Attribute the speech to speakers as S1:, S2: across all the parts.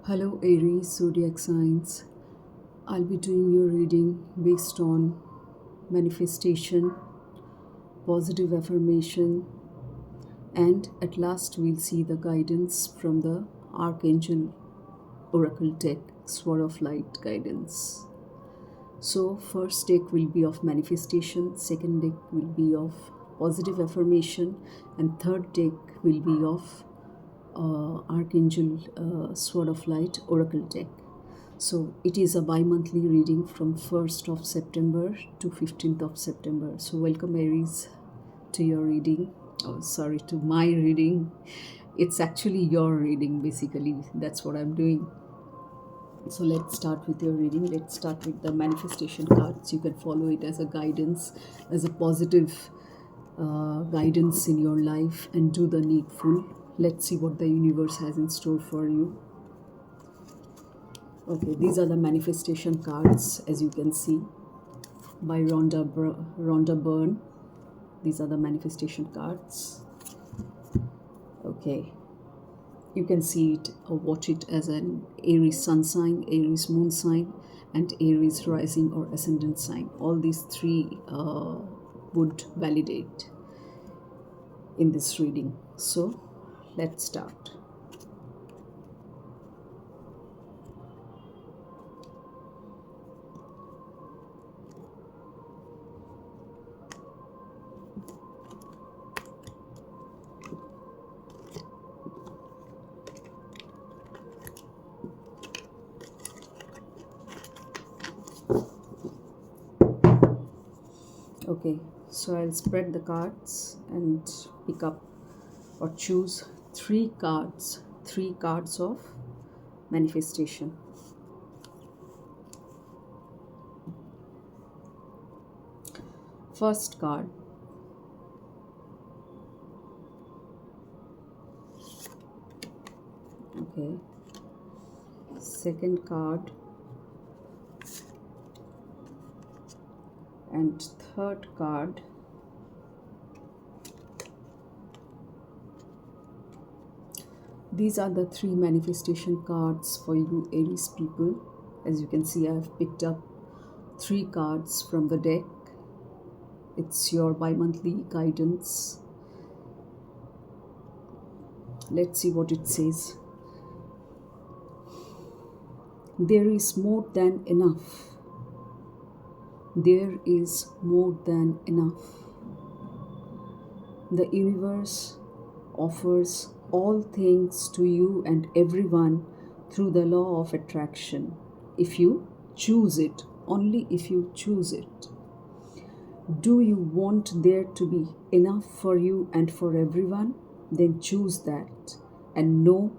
S1: Hello Aries zodiac signs. I'll be doing your reading based on manifestation, positive affirmation, and at last we'll see the guidance from the Archangel Oracle deck, Sword of Light guidance. So, first deck will be of manifestation, second deck will be of positive affirmation, and third deck will be of Archangel Sword of Light Oracle deck. So it is a bi-monthly reading from 1st of September to 15th of September. So welcome Aries to your reading. Oh, sorry, to my reading. It's actually your reading basically. That's what I'm doing. So let's start with your reading. Let's start with the manifestation cards. You can follow it as a guidance, as a positive guidance in your life, and do the needful. Let's see what the universe has in store for you. Okay, these are the manifestation cards, as you can see, by Rhonda Byrne. These are the manifestation cards. Okay, you can see it or watch it as an Aries sun sign, Aries moon sign, and Aries rising or ascendant sign. All these three would validate in this reading. So let's start. Okay, so I'll spread the cards and pick up or choose three cards of manifestation. First card. Okay. Second card. And third card. These are the three manifestation cards for you Aries people. As you can see, I have picked up three cards from the deck. It's your bi-monthly guidance. Let's see what it says. There is more than enough. There is more than enough. The universe offers all things to you and everyone through the law of attraction. If you choose it, only if you choose it. Do you want there to be enough for you and for everyone? Then choose that and know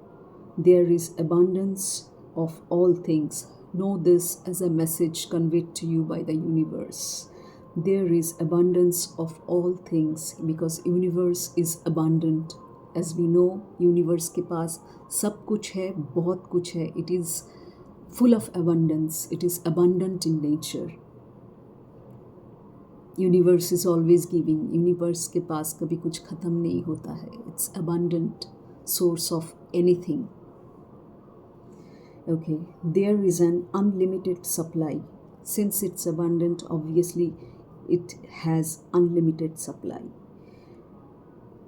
S1: there is abundance of all things. Know this as a message conveyed to you by the universe. There is abundance of all things because universe is abundant. As we know, universe के पास सब कुछ है, बहुत कुछ है. It is full of abundance. It is abundant in nature. Universe is always giving. Universe के पास कभी कुछ खत्म नहीं होता है. It's abundant source of anything. Okay, there is an unlimited supply. Since it's abundant, obviously it has unlimited supply.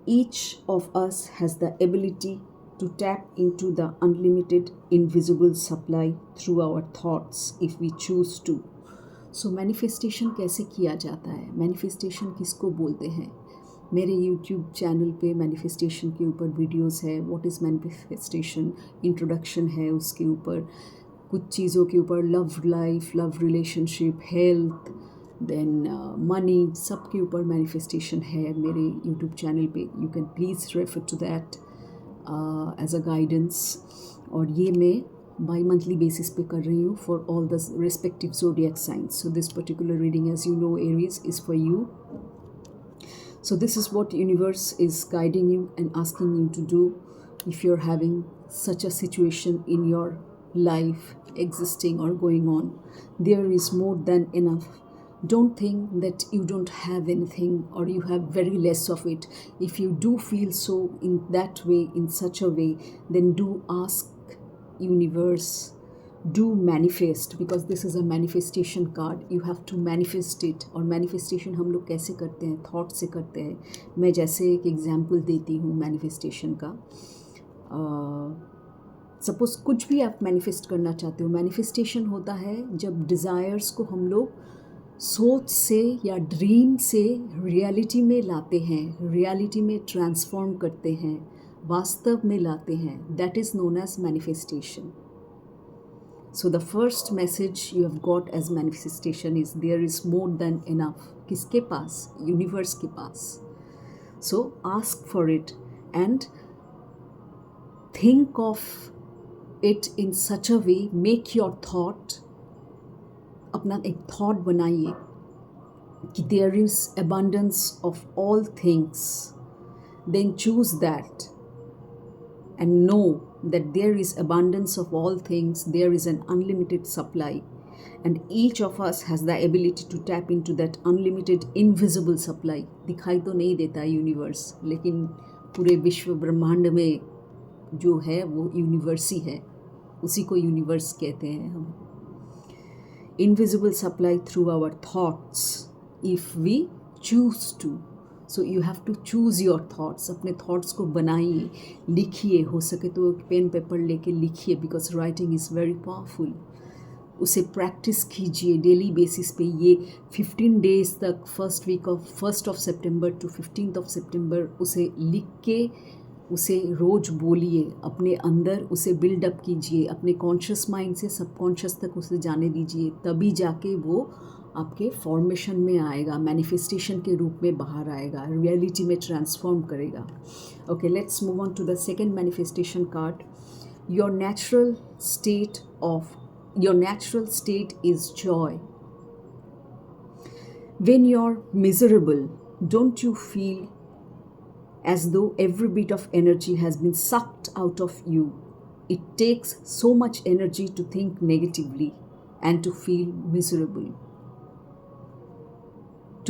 S1: Each of us has the ability to tap into the unlimited invisible supply through our thoughts if we choose to. So manifestation कैसे किया जाता है? Manifestation किसको बोलते हैं? मेरे YouTube channel पे manifestation के ऊपर वीडियोस है. व्हाट इज़ मैनिफेस्टेशन, इंट्रोडक्शन है उसके ऊपर, कुछ चीज़ों के ऊपर, love life, love relationship, health, then money, सब के ऊपर मैनिफेस्टेशन है मेरे YouTube चैनल पे. You can please refer to that as a guidance. और ये मैं बाई मंथली बेसिस पे कर रही हूँ for all the respective zodiac signs. So this particular reading, as you know, Aries, is for you. So this is what universe is guiding you and asking you to do if you're having such a situation in your life existing or going on. There is more than enough. Don't think that you don't have anything or you have very less of it. If you do feel so in that way, in such a way, then do ask universe, do manifest, because this is a manifestation card. You have to manifest it. और manifestation हम लोग कैसे करते हैं? Thought से करते हैं. मैं जैसे एक एग्जाम्पल देती हूँ मैनिफेस्टेशन का. सपोज़ कुछ भी आप मैनिफेस्ट करना चाहते हो. मैनिफेस्टेशन होता है जब डिज़ायर्स को हम लोग सोच से या ड्रीम से रियलिटी में लाते हैं, रियलिटी में ट्रांसफॉर्म करते हैं, वास्तव में लाते हैं. That is known as manifestation. So the first message you have got as manifestation is there is more than enough. किसके पास? यूनिवर्स के पास. So ask for it and think of it in such a way, make your thought, अपना एक thought बनाइए कि there is abundance of all things. Then choose that and know that there is abundance of all things, there is an unlimited supply, and each of us has the ability to tap into that unlimited invisible supply. दिखाई तो नहीं देता universe, लेकिन पूरे विश्व ब्रह्मांड में जो है वो यूनिवर्स ही है, उसी को यूनिवर्स कहते हैं हम. Invisible supply through our thoughts if we choose to. So you have to choose your thoughts. अपने थाट्स को बनाइए, लिखिए, हो सके तो पेन पेपर लेके लिखिए, because writing is very powerful. उसे प्रैक्टिस कीजिए डेली बेसिस पे. ये 15 डेज़ तक, फर्स्ट ऑफ सितंबर टू 15th ऑफ सितंबर उसे लिख के उसे रोज़ बोलिए, अपने अंदर उसे बिल्डअप कीजिए, अपने कॉन्शियस माइंड से सबकॉन्शियस तक उसे जाने दीजिए. तभी जाके वो आपके फॉर्मेशन में आएगा, मैनिफेस्टेशन के रूप में बाहर आएगा, रियलिटी में ट्रांसफॉर्म करेगा. Okay, let's move on to the second manifestation card. Your natural state is joy. When you are miserable, don't you feel as though every bit of energy has been sucked out of you? It takes so much energy to think negatively and to feel miserable.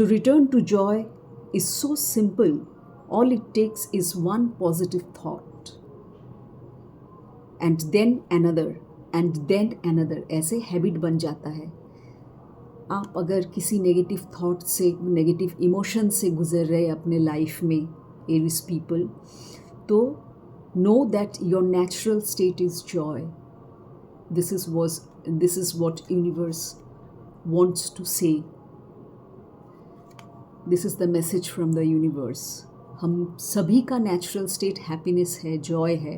S1: To return to joy is so simple. All it takes is one positive thought. And then another, and then another. ऐसे habit बन जाता है. आप अगर किसी negative thought से, negative emotion से गुजर रहे अपने लाइफ में, Aries people, तो know that your natural state is joy. This is what universe wants to say. This is the message from the universe. हम सभी का नेचुरल स्टेट हैप्पीनेस है, जॉय है.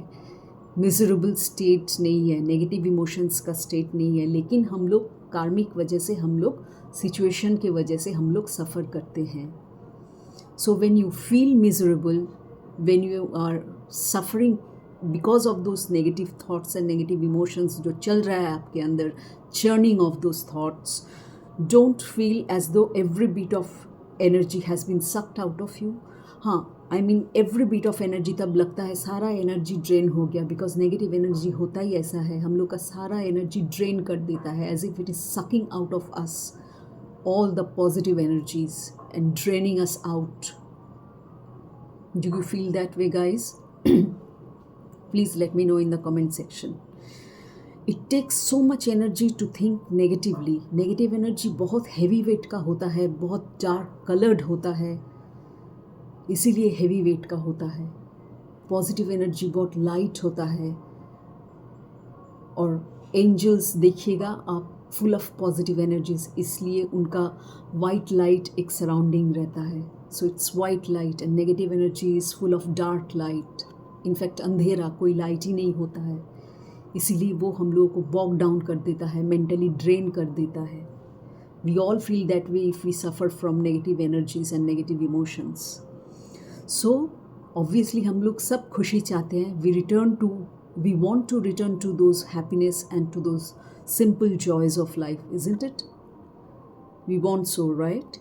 S1: मिजरेबल स्टेट नहीं है, नेगेटिव इमोशंस का state नहीं है. लेकिन हम लोग कार्मिक वजह से, हम लोग सिचुएशन के वजह से हम लोग सफ़र करते हैं. So when you feel miserable, when you are suffering because of those negative thoughts and negative emotions जो चल रहा है आपके अंदर, churning of those thoughts, don't feel as though every bit of energy has been sucked out of you. हाँ, I mean every bit of energy तब लगता है सारा एनर्जी ड्रेन हो गया, बिकॉज नेगेटिव एनर्जी होता ही ऐसा है, हम लोग का सारा एनर्जी ड्रेन कर देता है, as if it is sucking out of us all the positive energies and draining us out. Do you feel that way, guys? Please let me know in the comment section. It takes so much energy to think negatively. Negative energy बहुत heavy weight का होता है, बहुत dark colored होता है, इसीलिए heavy weight का होता है. Positive energy बहुत light होता है. और angels देखिएगा आप, फुल ऑफ पॉजिटिव एनर्जीज, इसलिए उनका वाइट लाइट एक सराउंडिंग रहता है. So it's white light and negative energy is full of dark light. In fact अंधेरा, कोई लाइट ही नहीं होता है, इसीलिए वो हम लोगों को बॉग डाउन कर देता है, मेंटली ड्रेन कर देता है. We all feel that way if we suffer from negative energies and negative emotions. So obviously हम लोग सब खुशी चाहते हैं. we want to return to those happiness and to those simple joys of life, isn't it? We want so, right?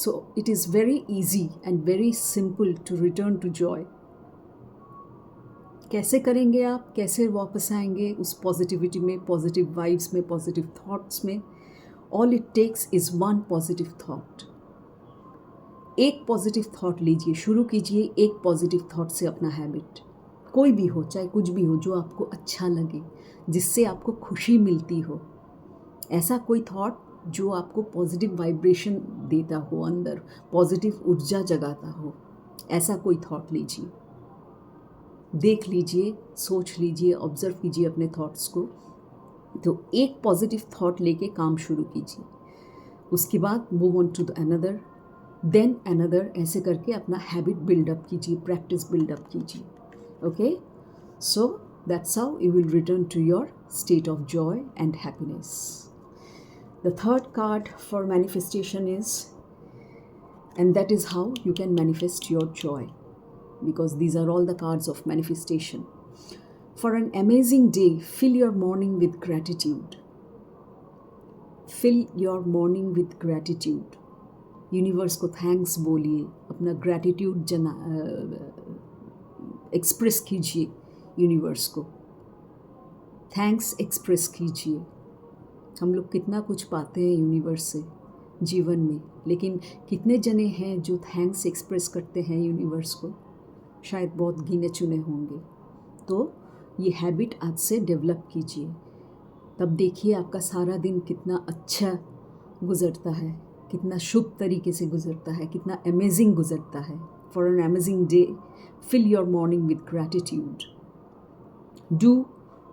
S1: So it is very easy and very simple to return to joy. कैसे करेंगे आप, कैसे वापस आएंगे उस positivity में, positive vibes में, positive thoughts में? All it takes is one positive thought. एक पॉजिटिव थॉट लीजिए, शुरू कीजिए एक पॉजिटिव थॉट से अपना हैबिट. कोई भी हो, चाहे कुछ भी हो, जो आपको अच्छा लगे, जिससे आपको खुशी मिलती हो, ऐसा कोई थॉट जो आपको पॉजिटिव वाइब्रेशन देता हो, अंदर पॉजिटिव ऊर्जा जगाता हो, ऐसा कोई थॉट लीजिए, देख लीजिए, सोच लीजिए, ऑब्जर्व कीजिए अपने थॉट्स को। तो एक पॉजिटिव थॉट लेके काम शुरू कीजिए, उसके बाद move on to the another, then another, ऐसे करके अपना हैबिट बिल्डअप कीजिए, प्रैक्टिस बिल्डअप कीजिए। Okay, so that's how you will return to your state of joy and happiness. The third card for manifestation is, and that is how you can manifest your joy, because these are all the cards of manifestation. For an amazing day, fill your morning with gratitude. Fill your morning with gratitude. Universe को thanks बोलिए, अपना gratitude express कीजिए, universe को thanks express कीजिए। हम लोग कितना कुछ पाते हैं यूनिवर्स से जीवन में, लेकिन कितने जने हैं जो थैंक्स एक्सप्रेस करते हैं यूनिवर्स को? शायद बहुत गिने चुने होंगे। तो ये हैबिट आज से डेवलप कीजिए, तब देखिए आपका सारा दिन कितना अच्छा गुज़रता है, कितना शुभ तरीके से गुज़रता है, कितना अमेजिंग गुज़रता है। For an amazing day, fill your morning with gratitude. Do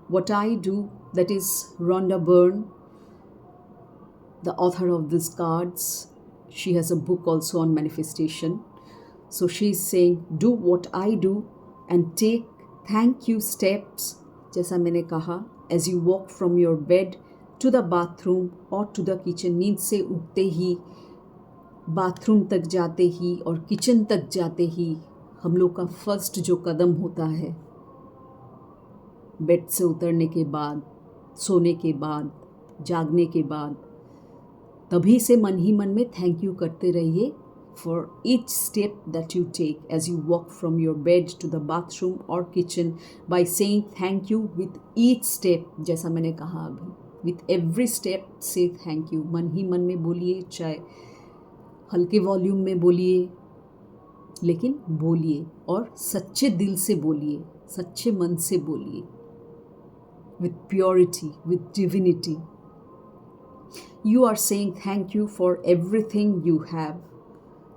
S1: what I do, that is Rhonda Byrne, the author of these cards. She has a book also on manifestation. So she's saying, do what I do and take thank you steps, जैसा मैंने कहा, as you walk from your bed to the bathroom or to the kitchen. नींद से उठते ही, bathroom तक जाते ही और kitchen तक जाते ही हम लोग का फर्स्ट जो कदम होता है, बेड से उतरने के बाद, सोने के बाद, जागने के बाद, तभी से मन ही मन में थैंक यू करते रहिए for each step that you take as you walk from your bed to the bathroom और kitchen, by saying thank you with each step. जैसा मैंने कहा अभी, विथ एवरी स्टेप से थैंक यू। मन ही मन में बोलिए, चाहे हल्के वॉल्यूम में बोलिए, लेकिन बोलिए और सच्चे दिल से बोलिए, सच्चे मन से बोलिए, with purity, with divinity. You are saying thank you for everything you have.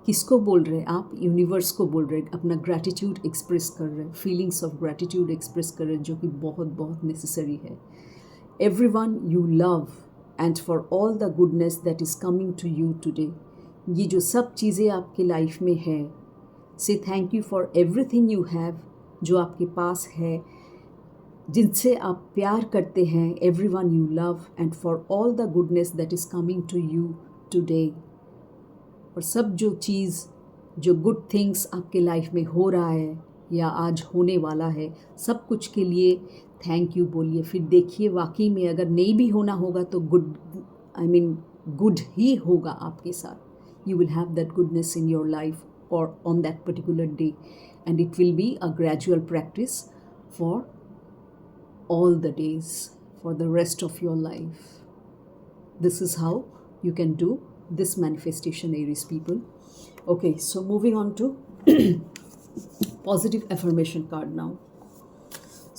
S1: किसको बोल रहे हैं आप? यूनिवर्स को बोल रहे हैं, अपना ग्रैटिट्यूड एक्सप्रेस कर रहे हैं, फीलिंग्स ऑफ ग्रैटिट्यूड एक्सप्रेस कर रहे हैं, जो कि बहुत बहुत नेसेसरी है। Everyone you love and for all the goodness that is coming to you today. ये जो सब चीज़ें आपके लाइफ में है, say thank you for everything you have, जो आपके पास है, जिनसे आप प्यार करते हैं, everyone you love and for all the goodness that is coming to you today. और सब जो चीज़, जो गुड थिंग्स आपके लाइफ में हो रहा है या आज होने वाला है, सब कुछ के लिए थैंक यू बोलिए। फिर देखिए वाकई में अगर नहीं भी होना होगा तो गुड ही होगा आपके साथ। You will have that goodness in your life और on that particular day, and it will be a gradual practice for all the days, for the rest of your life. This is how you can do this manifestation, Aries people. Okay, so moving on to positive affirmation card now.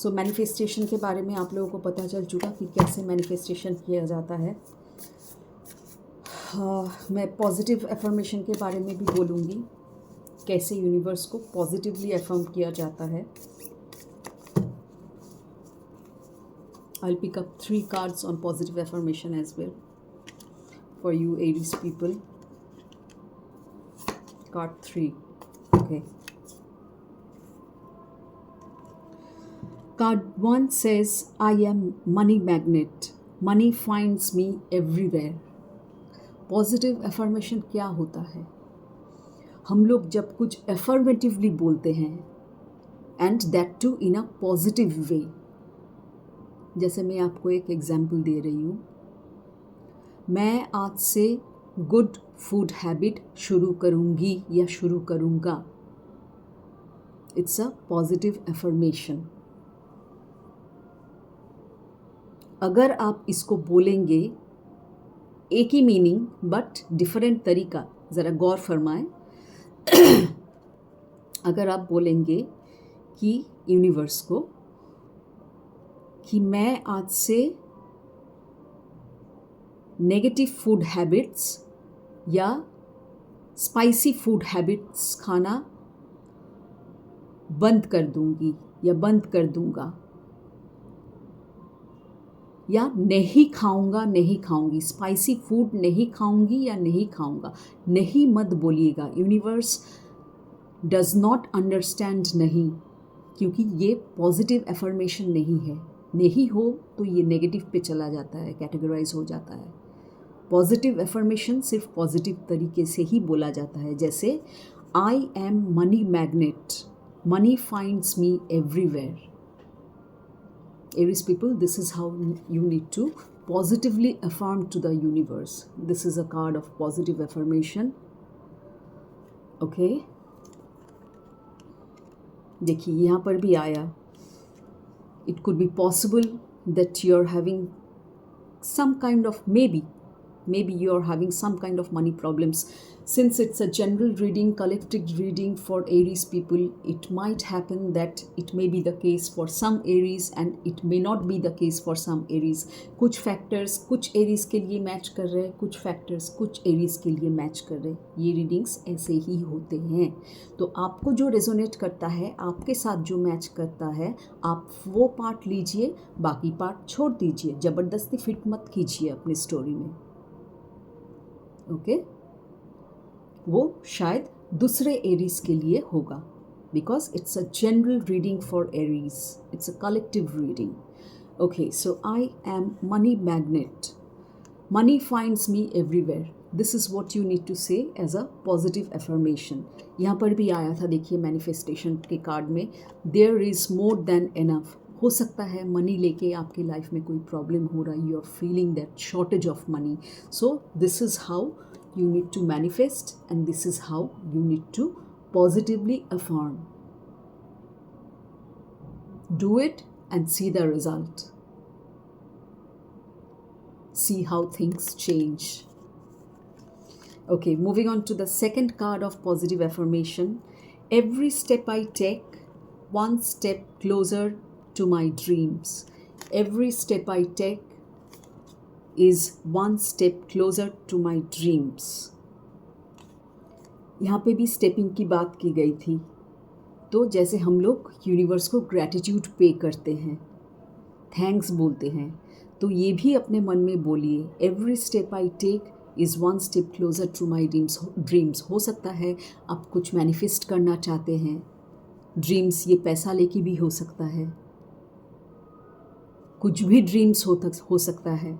S1: So manifestation के बारे में आप लोगों को पता चल चुका कि कैसे manifestation किया जाता है। मैं पॉजिटिव अफर्मेशन के बारे में भी बोलूँगी, कैसे यूनिवर्स को पॉजिटिवली अफर्म किया जाता है। I'll pick up 3 cards on positive affirmation as well for you Aries people. Card 3. Okay. Card 1 says, I am money magnet. Money finds me everywhere. Positive affirmation क्या होता है? हम लोग जब कुछ affirmatively बोलते हैं, and that too in a positive way. जैसे मैं आपको एक एग्जाम्पल दे रही हूँ, मैं आज से गुड फूड हैबिट शुरू करूँगी या शुरू करूँगा। It's a positive affirmation. अगर आप इसको बोलेंगे, एक ही मीनिंग बट डिफरेंट तरीका, ज़रा गौर फरमाएं। अगर आप बोलेंगे कि यूनिवर्स को कि मैं आज से नेगेटिव फूड हैबिट्स या स्पाइसी फूड हैबिट्स खाना बंद कर दूंगी या बंद कर दूंगा, या नहीं खाऊंगा, नहीं खाऊंगी, स्पाइसी फूड नहीं खाऊंगी या नहीं खाऊंगा। नहीं मत बोलिएगा, यूनिवर्स डज नॉट अंडरस्टैंड नहीं, क्योंकि ये पॉजिटिव एफर्मेशन नहीं है। नहीं हो तो ये नेगेटिव पे चला जाता है, कैटेगराइज हो जाता है। पॉजिटिव एफर्मेशन सिर्फ पॉजिटिव तरीके से ही बोला जाता है, जैसे आई am money magnet, money finds me everywhere. Aries people, this is how you need to positively affirm to the universe. This is a card of positive affirmation. Okay. देखिए यहाँ पर भी आया, it could be possible that you're having some kind of maybe you're having some kind of money problems. Since it's a general reading, collective reading for Aries people, it might happen that it may be the case for some Aries and it may not be the case for some Aries. कुछ factors कुछ Aries के लिए match कर रहे हैं, कुछ factors कुछ Aries के लिए मैच कर रहे हैं। ये रीडिंग्स ऐसे ही होते हैं। तो आपको जो रेजोनेट करता है, आपके साथ जो मैच करता है, आप वो पार्ट लीजिए, बाकी पार्ट छोड़ दीजिए। ज़बरदस्ती फिट मत कीजिए अपनी स्टोरी में। ओके वो शायद दूसरे एरीज के लिए होगा, because it's a general reading for Aries, it's a collective reading. Okay, so I am money magnet, money finds me everywhere. This is what you need to say as a positive affirmation. यहाँ पर भी आया था, देखिए manifestation के card में, there is more than enough. हो सकता है मनी लेके आपकी लाइफ में कोई प्रॉब्लम हो रहा है, you are feeling that shortage of money. So this is how you need to manifest, and this is how you need to positively affirm. Do it and see the result. See how things change. Okay, moving on to the second card of positive affirmation. Every step I take, one step closer to my dreams. Every step I take is one step closer to my dreams. यहाँ पे भी stepping की बात की गई थी। तो जैसे हम लोग यूनिवर्स को ग्रैटिट्यूड पे करते हैं, थैंक्स बोलते हैं, तो ये भी अपने मन में बोलिए, every step I take is one step closer to my dreams. हो सकता है आप कुछ मैनिफेस्ट करना चाहते हैं, ड्रीम्स ये पैसा लेके भी हो सकता है, कुछ भी ड्रीम्स हो सकता है।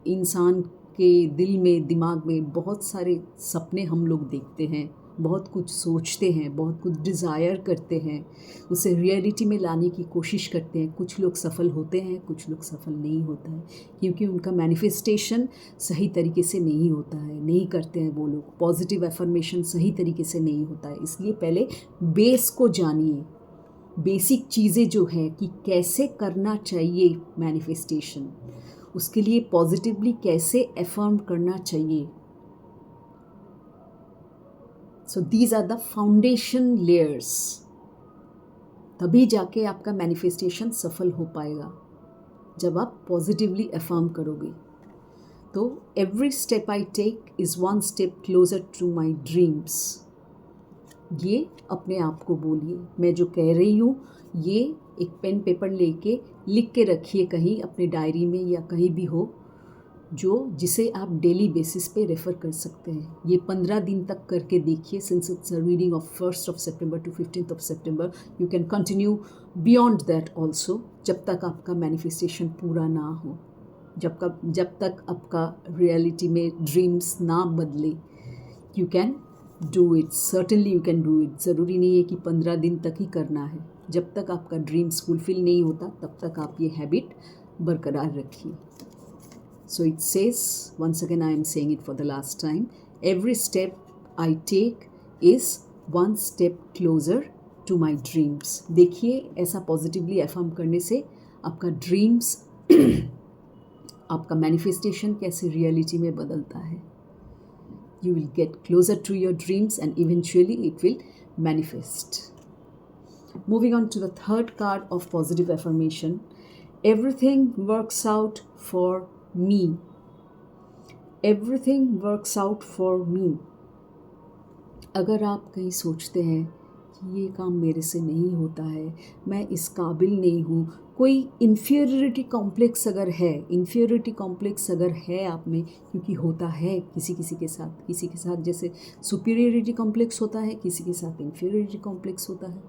S1: इंसान के दिल में, दिमाग में बहुत सारे सपने हम लोग देखते हैं, बहुत कुछ सोचते हैं, बहुत कुछ डिज़ायर करते हैं, उसे रियलिटी में लाने की कोशिश करते हैं। कुछ लोग सफल होते हैं, कुछ लोग सफल नहीं होता है, क्योंकि उनका मैनिफेस्टेशन सही तरीके से नहीं होता है, नहीं करते हैं वो लोग। पॉजिटिव एफर्मेशन सही तरीके से नहीं होता है। इसलिए पहले बेस को जानिए, बेसिक चीज़ें जो है कि कैसे करना चाहिए मैनिफेस्टेशन, उसके लिए पॉजिटिवली कैसे एफर्म करना चाहिए। So these are the foundation layers. तभी जाके आपका मैनिफेस्टेशन सफल हो पाएगा, जब आप पॉजिटिवली एफर्म करोगे। तो every step I take is one step closer to my dreams. ये अपने आप को बोलिए। मैं जो कह रही हूँ ये एक पेन पेपर लेके लिख के रखिए कहीं अपने डायरी में या कहीं भी हो, जिसे आप डेली बेसिस पे रेफ़र कर सकते हैं। ये 15 दिन तक करके देखिए। Since it's a reading of 1 September to 15 September, you can continue beyond that also, जब तक आपका मैनिफेस्टेशन पूरा ना हो, जब तक आपका रियलिटी में ड्रीम्स ना बदले। You can do it, certainly you can do it. ज़रूरी नहीं है कि 15 दिन तक ही करना है। जब तक आपका ड्रीम्स फुलफिल नहीं होता, तब तक आप ये हैबिट बरकरार रखिए। So it says, once again I am saying it for the last time, every step I take is one step closer to my dreams. देखिए ऐसा पॉजिटिवली एफर्म करने से आपका ड्रीम्स आपका मैनिफेस्टेशन कैसे रियलिटी में बदलता है। You will get closer to your dreams and eventually it will manifest. Moving on to the third card of positive affirmation. Everything works out for me. Everything works out for me. अगर आप कहीं सोचते हैं कि ये काम मेरे से नहीं होता है, मैं इस काबिल नहीं हूँ, कोई इन्फीरियरिटी कॉम्प्लेक्स अगर है आप में, क्योंकि होता है किसी के साथ जैसे सुपीरियरिटी कॉम्प्लेक्स होता है, किसी के साथ इन्फीरियरिटी कॉम्प्लेक्स होता है।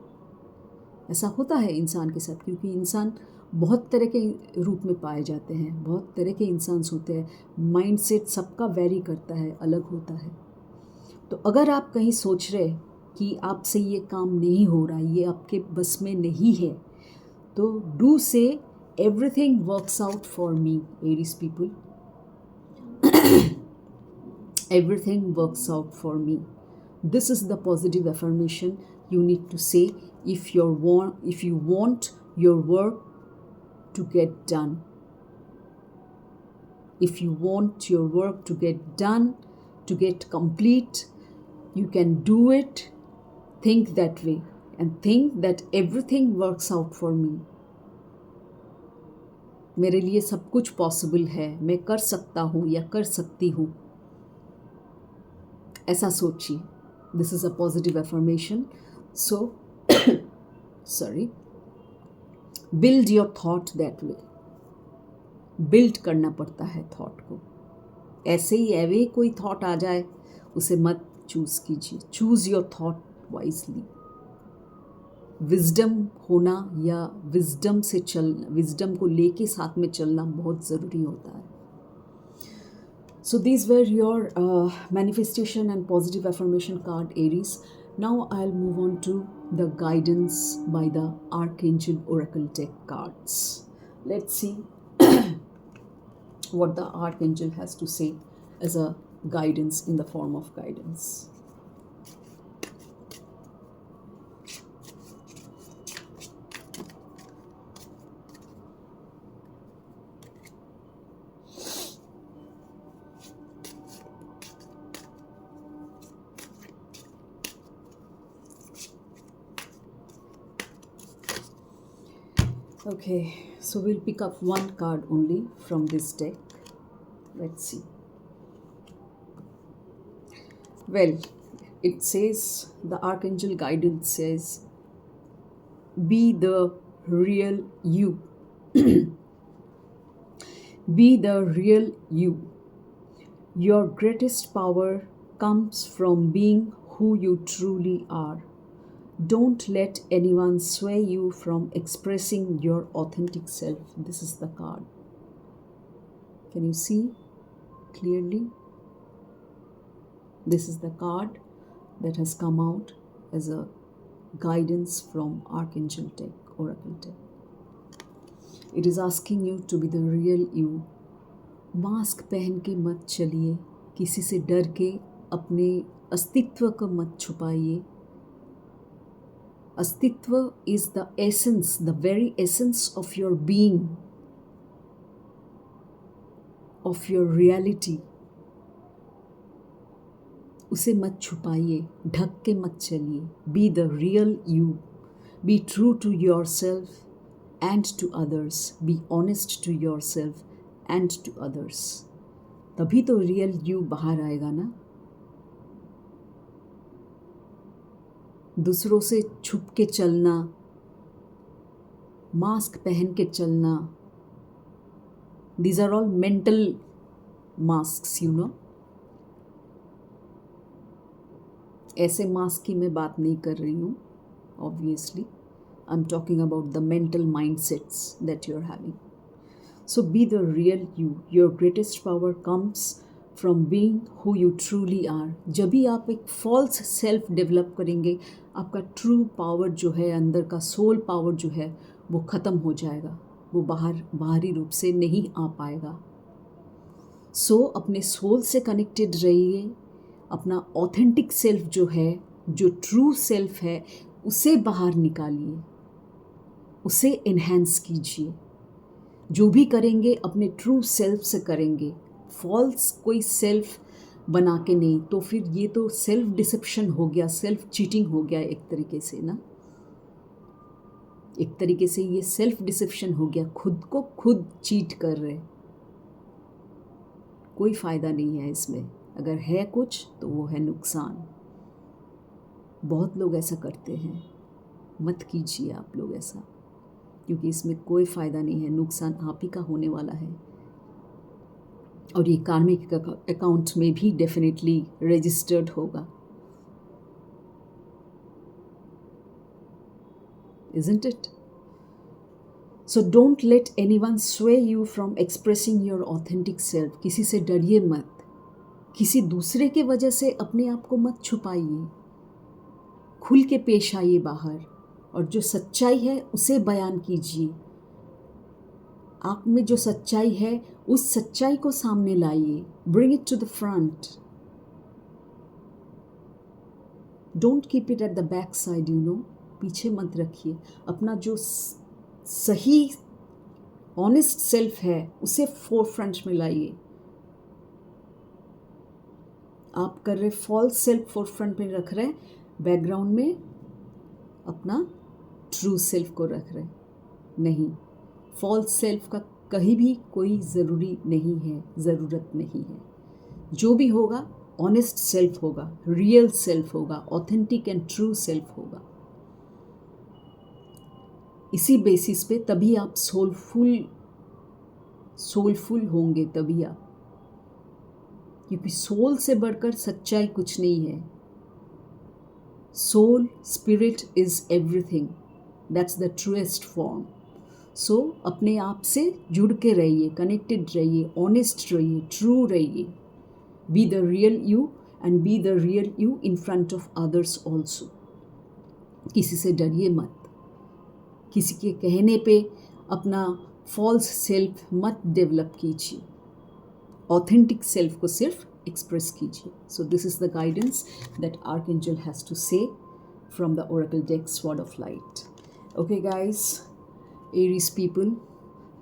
S1: ऐसा होता है इंसान के साथ, क्योंकि इंसान बहुत तरह के रूप में पाए जाते हैं, बहुत तरह के इंसान होते हैं, माइंडसेट सबका वेरी करता है, अलग होता है। तो अगर आप कहीं सोच रहे कि आपसे ये काम नहीं हो रहा, ये आपके बस में नहीं है, तो डू से everything works out for me, Aries people. Everything works out for me. This is the positive affirmation you need to say if you want your work to get done. If you want your work to get done, to get complete, you can do it. Think that way and think that everything works out for me. मेरे लिए सब कुछ possible है, मैं कर सकता हूँ या कर सकती हूँ, ऐसा सोचिए. This is a positive affirmation. So, sorry, build your thought that way. Build करना पड़ता है थॉट को. ऐसे ही एवे कोई थॉट आ जाए उसे मत चूज कीजिए. Choose your thought wisely. Wisdom होना या विजडम को लेके साथ में चलना बहुत ज़रूरी होता है. So these were your manifestation and positive affirmation card, Aries. Now I'll move on to the guidance by the Archangel Oracle deck cards. Let's see what the Archangel has to say as a guidance in the form of guidance. Okay, so we'll pick up one card only from this deck. Let's see. Well, it says, the Archangel guidance says, be the real you. Be the real you. Your greatest power comes from being who you truly are. Don't let anyone sway you from expressing your authentic self. This is the card. Can you see clearly? This is the card that has come out as a guidance from Archangel deck, Oracle deck. It is asking you to be the real you. Mask पहन के मत चलिए, किसी से डर के अपने अस्तित्व को मत छुपाइए. अस्तित्व is the essence, the very essence of your being, of your reality. उसे मत छुपाइए, ढक के मत चलिए. Be the real you. Be true to yourself and to others. Be honest to yourself and to others. तभी तो real you बाहर आएगा ना. दूसरों से छुप के चलना, मास्क पहन के चलना, these are all mental masks, you know. ऐसे मास्क की मैं बात नहीं कर रही हूँ, obviously. I'm talking about the mental mindsets that you're having. So be the real you. Your greatest power comes from being who you truly are. जब भी आप एक false self develop करेंगे, आपका ट्रू पावर जो है, अंदर का सोल पावर जो है, वो ख़त्म हो जाएगा. वो बाहरी रूप से नहीं आ पाएगा. सो अपने सोल से कनेक्टेड रहिए. अपना ऑथेंटिक सेल्फ जो है, जो ट्रू सेल्फ है, उसे बाहर निकालिए, उसे एनहांस कीजिए. जो भी करेंगे अपने ट्रू सेल्फ से करेंगे, फॉल्स कोई सेल्फ बना के नहीं. तो फिर ये तो सेल्फ डिसेप्शन हो गया, सेल्फ चीटिंग हो गया एक तरीके से ना. एक तरीके से ये सेल्फ डिसेप्शन हो गया, खुद को खुद चीट कर रहे। कोई फ़ायदा नहीं है इसमें, अगर है कुछ तो वो है नुकसान। बहुत लोग ऐसा करते हैं, मत कीजिए आप लोग ऐसा, क्योंकि इसमें कोई फ़ायदा नहीं है, नुकसान आप ही का होने वाला है। और ये कार्मिक अकाउंट में भी डेफिनेटली रजिस्टर्ड होगा, isn't it? So don't let anyone sway you from expressing your authentic self. किसी से डरिए मत, किसी दूसरे के वजह से अपने आप को मत छुपाइए, खुल के पेश आइए बाहर, और जो सच्चाई है उसे बयान कीजिए। आप में जो सच्चाई है उस सच्चाई को सामने लाइए, bring it to the front. Don't keep it at the back side, पीछे मत रखिए। अपना जो सही ऑनेस्ट सेल्फ है उसे फोर फ्रंट में लाइए। आप कर रहे फॉल्स सेल्फ फोर फ्रंट में रख रहे, बैकग्राउंड में अपना ट्रू सेल्फ को रख रहे। नहीं, फॉल्स सेल्फ का कहीं भी कोई ज़रूरी नहीं है, ज़रूरत नहीं है। जो भी होगा ऑनेस्ट सेल्फ होगा, रियल सेल्फ होगा, ऑथेंटिक एंड ट्रू सेल्फ होगा। इसी बेसिस पे तभी आप सोलफुल होंगे, तभी आप, क्योंकि सोल से बढ़कर सच्चाई कुछ नहीं है। Soul, spirit is everything, that's the truest form. So अपने आप से जुड़ के रहिए, कनेक्टेड रहिए, ऑनेस्ट रहिए, ट्रू रहिए। Be the real you and be the real you in front of others also. किसी से डरिए मत, किसी के कहने पे अपना फॉल्स सेल्फ मत डेवलप कीजिए, ऑथेंटिक सेल्फ को सिर्फ एक्सप्रेस कीजिए। So this is the guidance that archangel has to say from the oracle deck sword of light. Okay guys, Aries people,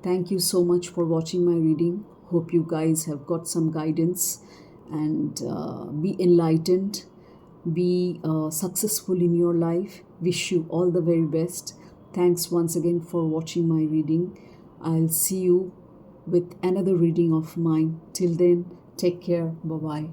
S1: thank you so much for watching my reading. Hope you guys have got some guidance and be enlightened, be successful in your life. Wish you all the very best. Thanks once again for watching my reading. I'll see you with another reading of mine. Till then, take care. Bye-bye.